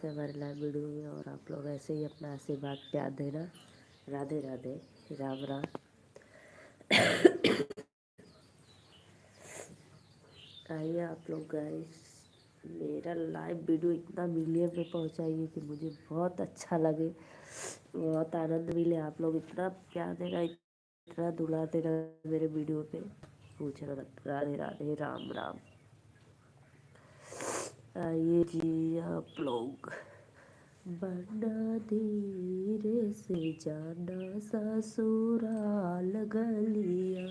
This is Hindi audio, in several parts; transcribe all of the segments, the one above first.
हमारे लाइव वीडियो में और आप लोग ऐसे ही अपना आशीर्वाद प्यार देना। राधे राधे, राम राम। आइए आप लोग गाइस, मेरा लाइव वीडियो इतना मिलियन में पहुंचाइए कि मुझे बहुत अच्छा लगे, बहुत आनंद मिले। आप लोग इतना प्यार देना, इतना दुला देना मेरे वीडियो पे, पूछना मत। राधे राधे, राम राम। आइए जी आप लोग। बड़ा धीरे से जाना ससुराल गलिया,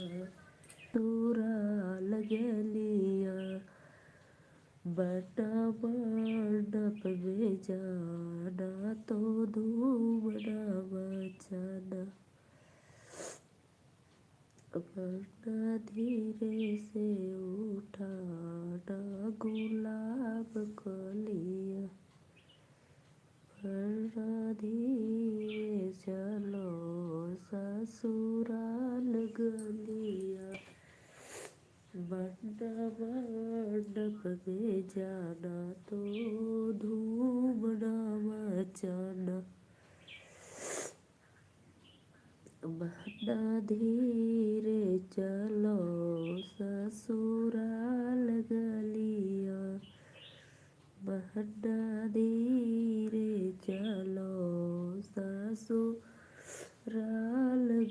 ससुराल गलिया। बड़ा मंडप में जाना तो धूम ना मचाना। बड़ा धीरे से उठाना गुलाब कलिया। बड़ा धीरे चलो ससुराल गलिया। मंडप में जाना तो धूम ना मचाना। बड़ा धीरे चलो ससुराल गलिया। बड़ा धीरे चलो ससुराल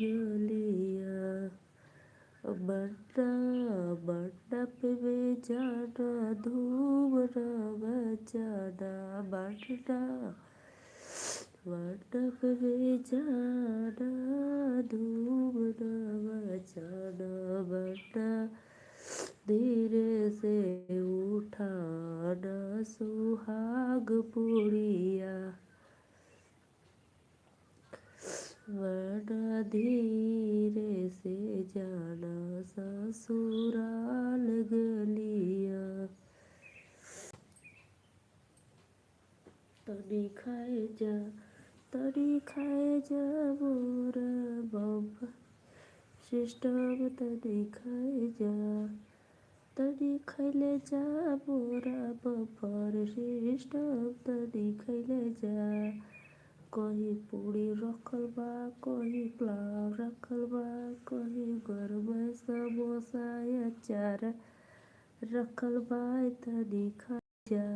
गलिया। मंडप में जाना धूम ना मचाना। मंडप में जाना धूम ना मचाना। बड़ा धीरे से उठाना सुहाग पुड़िया। बड़ा धीरे से जाना ससुराल गलिया। तनी खाए जा मोरा बम्बा सिस्टम। तनी खाए जा, तनी खैले जा मोरा बम्पर सिस्टम। तनी खैले जा। कहीं पूरी रखल बा, कहीं पुलाव रखल बा, कहीं गरम समोसा अचार रखल बा। तनी खा जा,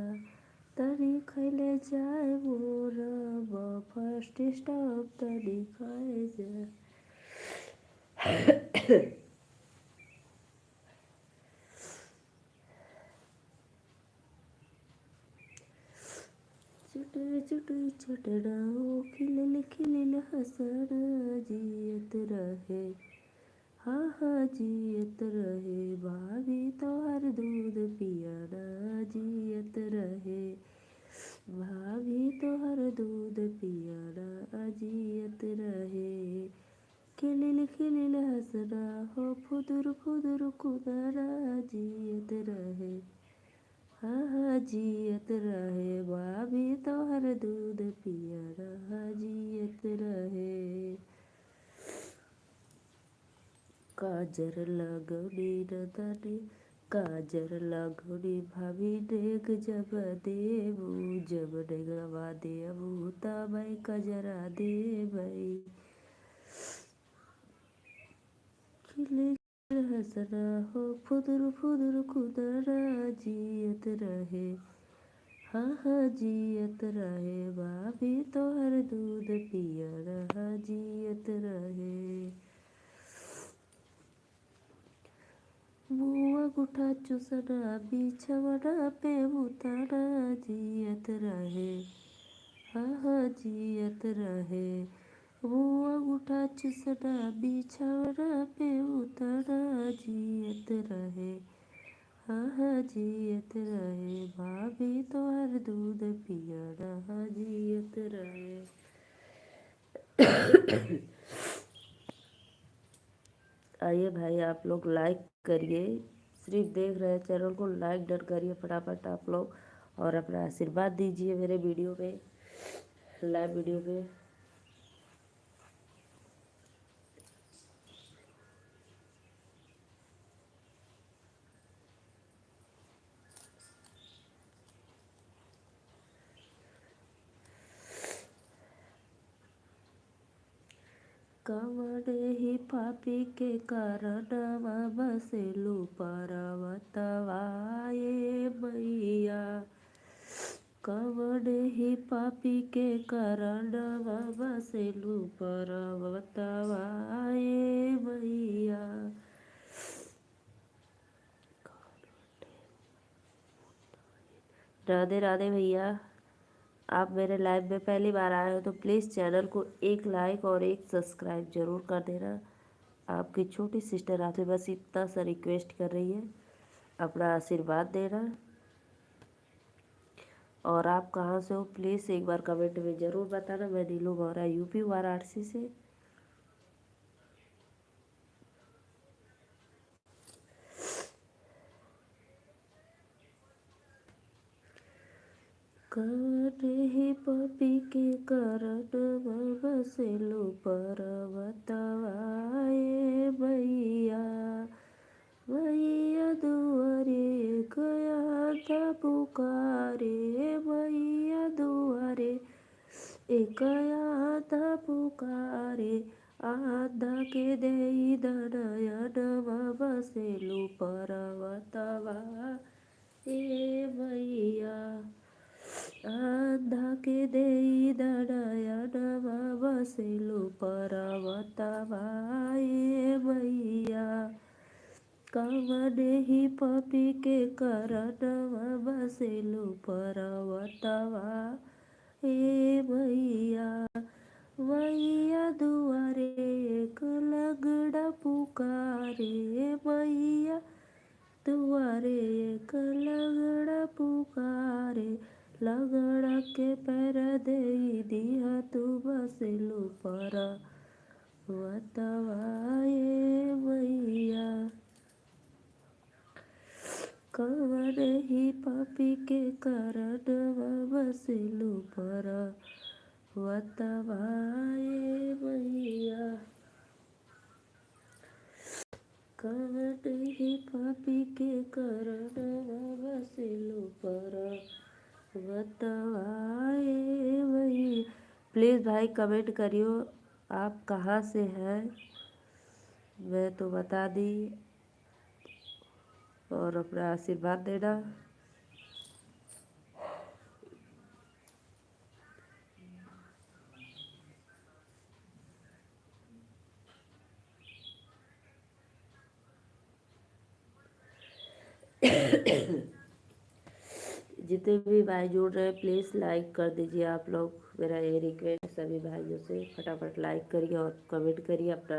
तनी खैले जाए मोर फर्स्ट स्टॉप। तनी खाए जा। चुटरी चुटरी चटना खिलल खिलल हंसना। जियत रहे, हाँ हाँ जियत रहे भाभी तोहर दूध पियाना। जियत रहे भाभी तोहर दूध पियाना। जियत रहे खिलिल खिलिल हंसना हो फुदुर फुदुर कुदना। जियत रहे, हाँ हाँ जियत रहे भाभी तोहर दूध पियाना। जियत रहे। काजर लगौनी नदानी, काजर लगौनी भाभी नेग जब देबू। जब नेगवा देबू तब कजरा देबई। खिले हंसना हो फुदुर फुदुर कुदना। जियत रहे, हाँ हाँ जियत रहे भाभी तोहर दूध पियाना। जियत रहे। मुआ गुठा चुसना बिछवना पे उताना। जियत रहे, हाँ हाँ जियत रहे। मुआ गुठा चुसना बिछवना पे उताना। जियत रहे, हाँ हाँ जियत रहे भाभी तोहर दूध पियाना। जियत रहे। आइए भाई आप लोग लाइक करिए, सिर्फ देख रहे हैं चैनल को लाइक डन करिए फटाफट आप लोग, और अपना आशीर्वाद दीजिए मेरे वीडियो पे, लाइव वीडियो पे। कवन ही पापी के कारणवा बसेलु पर्वतवा ये मैया। कवन ही पापी के कारणवा बसेलु पर्वतवा ये मैया। राधे राधे भैया। आप मेरे लाइव में पहली बार आए हो तो प्लीज़ चैनल को एक लाइक और एक सब्सक्राइब जरूर कर देना। आपकी छोटी सिस्टर आपसे बस इतना सा रिक्वेस्ट कर रही है, अपना आशीर्वाद देना। और आप कहाँ से हो प्लीज़ एक बार कमेंट में ज़रूर बताना। मैं नीलू गौरा यूपी वाराणसी से। कवन ही पापी के कारण बसेलु पर्वतवा ये मैया। मैया दुआरे गया था पुकारे, मैया दुआरे एक आया था पुकारे। आधा के देई दनयनवा बसेलु पर्वतवा ए मैया। आधा के देई दनयनवा बसेलु पर्वतवा ए मैया। कवन ही पापी के कारणवा बसेलु पर्वतवा ए मैया। मैया दुआरे एक लगड़ा पुकारे, मैया दुआरे एक लगड़ा पुकारे। लगड़ा के पैर देई दिया तू बसेलु पर्वतवा ए मैया। कवन ही पापी के कारणवा बसेलु पर्वतवा ए मैया। कवन ही पापी के कारणवा बसेलु पर्वतवा ए मैया। प्लीज़ भाई कमेंट करियो आप कहाँ से हैं, मैं तो बता दी। और अपना आशीर्वाद देना। जितने भी भाई जुड़ रहे हैं प्लीज़ लाइक कर दीजिए। आप लोग, मेरा ये रिक्वेस्ट सभी भाइयों से, फटाफट लाइक करिए और कमेंट करिए, अपना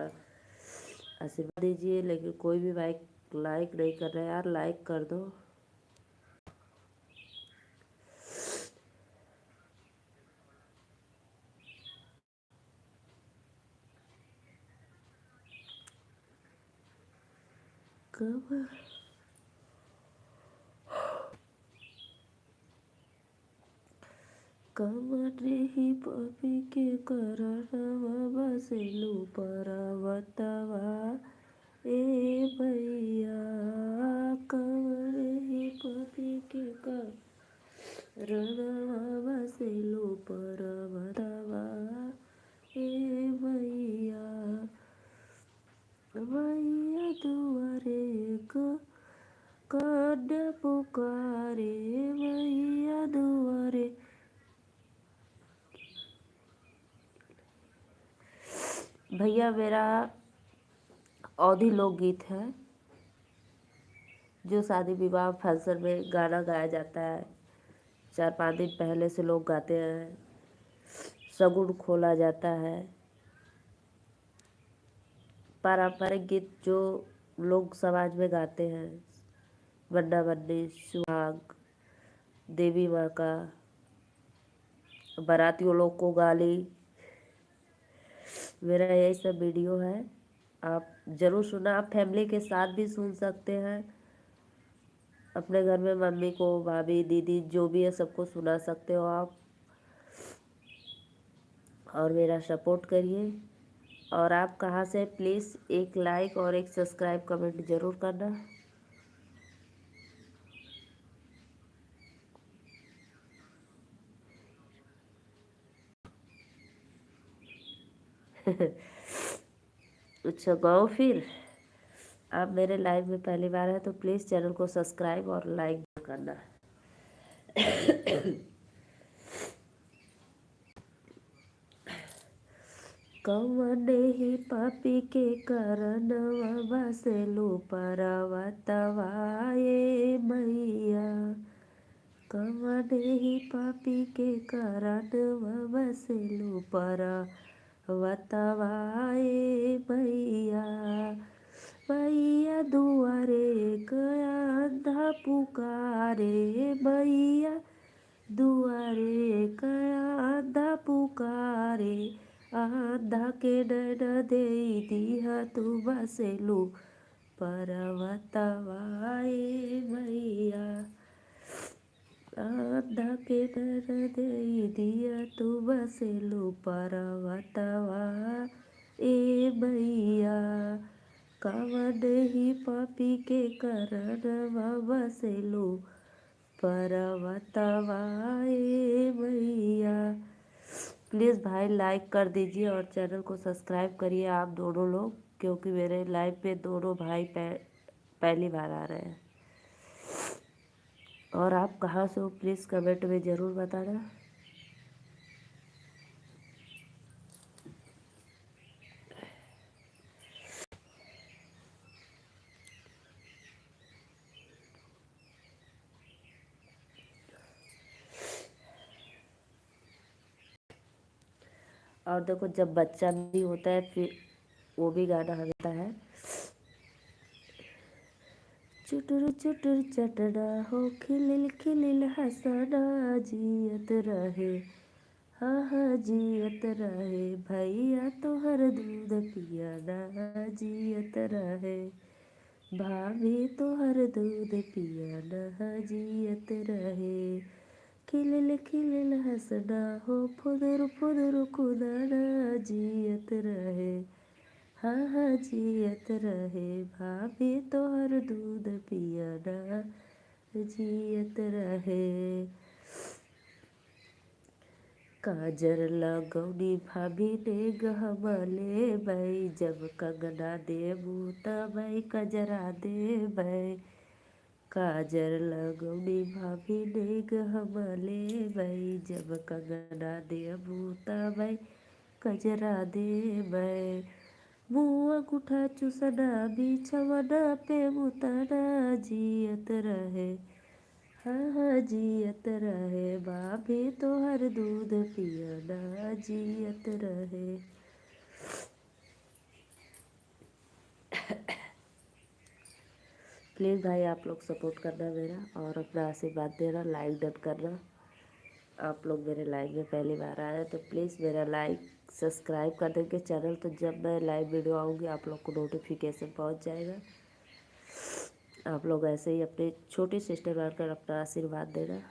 आशीर्वाद दीजिए। लेकिन कोई भी भाई लाइक नहीं कर रहा है यार, लाइक कर दो। कब कवन ही पापी के कारणवा बसेलु पर्वतवा ए मैया। कवन ही पापी के कारणवा बसेलु पर्वतवा ए मैया। मैया दुआरे कन्या पुकारे, मैया दुआरे। भैया मेरा अवधी लोकगीत है जो शादी विवाह फंक्शन में गाना गाया जाता है। 4-5 दिन पहले से लोग गाते हैं, शगुन खोला जाता है। पारंपरिक गीत जो लोग समाज में गाते हैं, बन्ना बन्नी, सुहाग, देवी माँ का, बारातियों लोग को गाली। मेरा यही सब वीडियो है, आप ज़रूर सुना। आप फैमिली के साथ भी सुन सकते हैं, अपने घर में मम्मी को, भाभी, दीदी जो भी है सबको सुना सकते हो आप। और मेरा सपोर्ट करिए। और आप कहाँ से प्लीज़ एक लाइक और एक सब्सक्राइब कमेंट ज़रूर करना। अच्छा गाओ फिर। आप मेरे लाइव में पहली बार है तो प्लीज़ चैनल को सब्सक्राइब और लाइक करना। कौने ही पापी के करनवा बसेलू परवतवाए मैया। कौने ही पापी के करनवा बसेलू परवतवाए मैया। मैया दुआरे गया अंधा पुकारे मैया। दुआरे गया अंधा पुकारे। आंधा के नैन दे दिया तू बसेलू परवतवाए मैया। आंधा के नैन दे दिया तू बसेलू परवतवाए मैया। कवन ही पापी के करनवा बसेलू परवतवाए मैया। प्लीज़ भाई लाइक कर दीजिए और चैनल को सब्सक्राइब करिए आप दोनों लोग, क्योंकि मेरे लाइव पे दोनों भाई पहली बार आ रहे हैं। और आप कहाँ से हो प्लीज़ कमेंट में ज़रूर बताना। और देखो जब बच्चा भी होता है फिर वो भी गाना होता है। चुटुर चुटुर चटना हो खिलिल खिलिल हंसना जियत रहे। हाँ हाँ जियत रहे भैया तोहर दूध पियाना जियत रहे। भाभी तोहर दूध पियाना जियत रहे। खिलिल खिलिल हंसना हो फुदुर फुदुर खुदना जियत रहे। हाँ हाँ जियत रहे भाभी तोहर दूध पियाना जियत रहे। काजर लगौनी भाभी ने गहमले भाई। जब कंगना देबू तबै कजरा देबै। काजर लगौनी भाभी ने गहमले भाई। जब कंगना देबू तबै कजरा देबै। मुँह अंगूठा चूसना बिछवना पे मुतना जियत रहे। हाँ हाँ जियत रहे भाभी तोहर दूध पियाना जियत रहे। प्लीज़ भाई आप लोग सपोर्ट करना मेरा और अपना आशीर्वाद देना, लाइक डन करना। आप लोग मेरे लाइव में पहली बार आए हैं तो प्लीज़ मेरा लाइक सब्सक्राइब कर देंगे चैनल, तो जब मैं लाइव वीडियो आऊँगी आप लोग को नोटिफिकेशन पहुँच जाएगा। आप लोग ऐसे ही अपने छोटी सिस्टर बनकर अपना आशीर्वाद देना।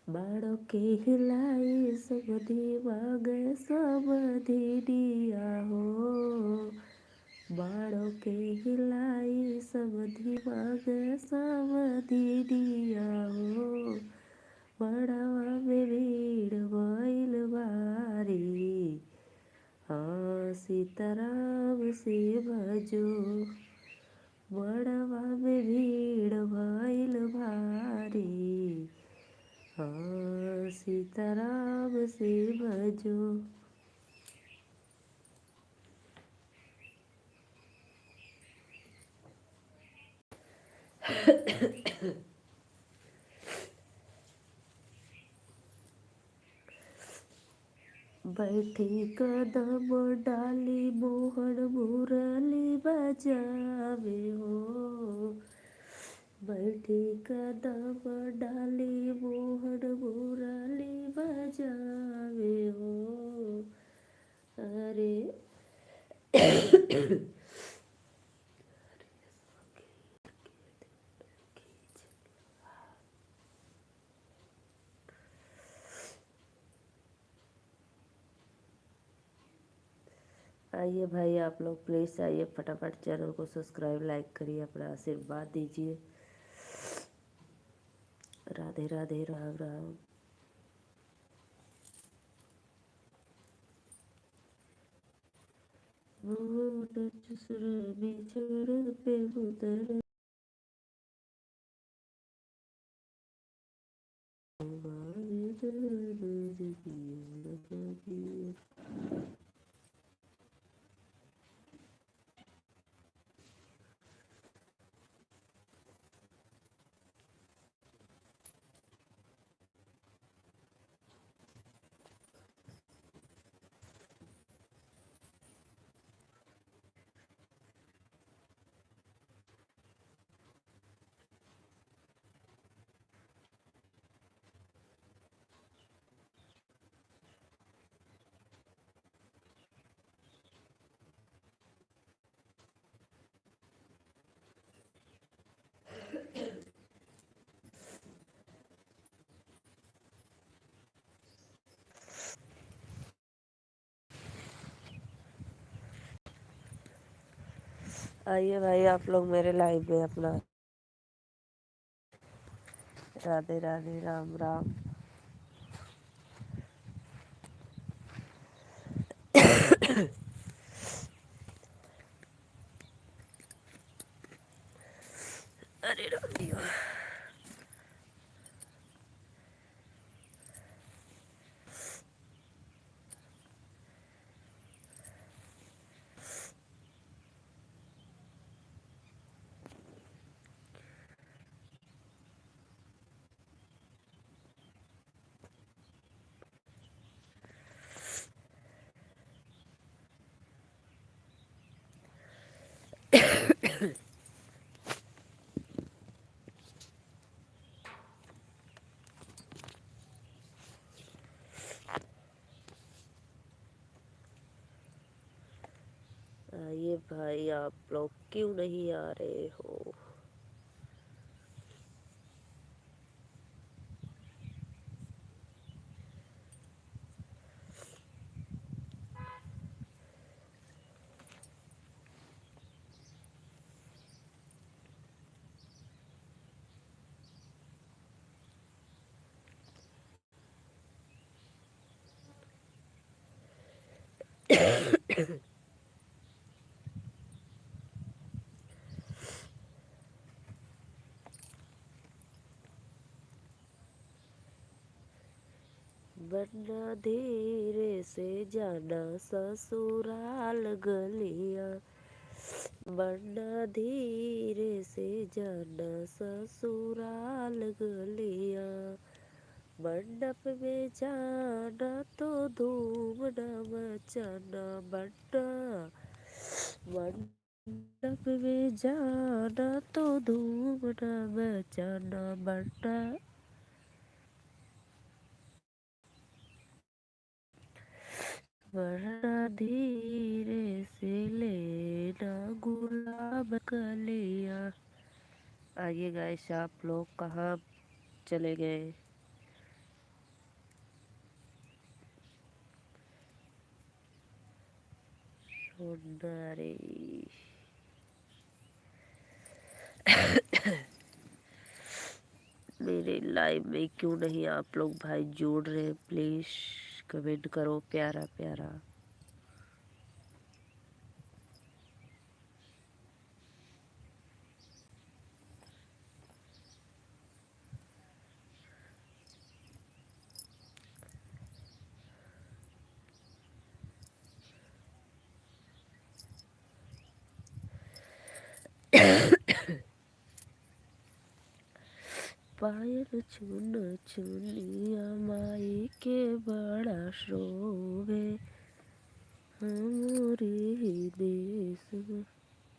बाड़ों के हिलाई समधी मांगे समधी दिया हो। बाड़ों के हिलाई समधी मांगे समधी दिया हो। बड़वा में भीड़ भइल भारी। हाँ सीताराम से भजो। बड़वा में भीड़ भइल भारी। हाँ सीताराम से भजो। बैठी कदम डाली मोहन मुरली बजावे हो। बैठी कदम डाली मोहन मुरली बजावे हो। अरे आइए भाई आप लोग प्लीज़ आइए फटाफट चैनल को सब्सक्राइब लाइक करिए, अपना आशीर्वाद दीजिए। राधे राधे राम राम। वो ससुर बिछड़ पे उतर आइए भाई आप लोग मेरे लाइव में अपना राधे राधे राम राम। अरे राम आइए भाई आप लोग क्यों नहीं आ रहे हो। बढ़ना धीरे से जाना ससुराल गलियां, बढ़ना धीरे से जाना ससुराल गलियां, मंडप में जाना तो धूम न मचाना, बढ़ना मंडप में जाना तो धूम न मचाना, बढ़ना धीरे से लेना गुलाब कलियां। आइए गाइस आप लोग कहाँ चले गए। सुंदरी मेरे लाइव में क्यों नहीं आप लोग भाई जोड़ रहे, प्लीज कमेंट करो प्यारा प्यारा। पायल चुन चुनिया माई के बड़ा शोभे, हमारे देश में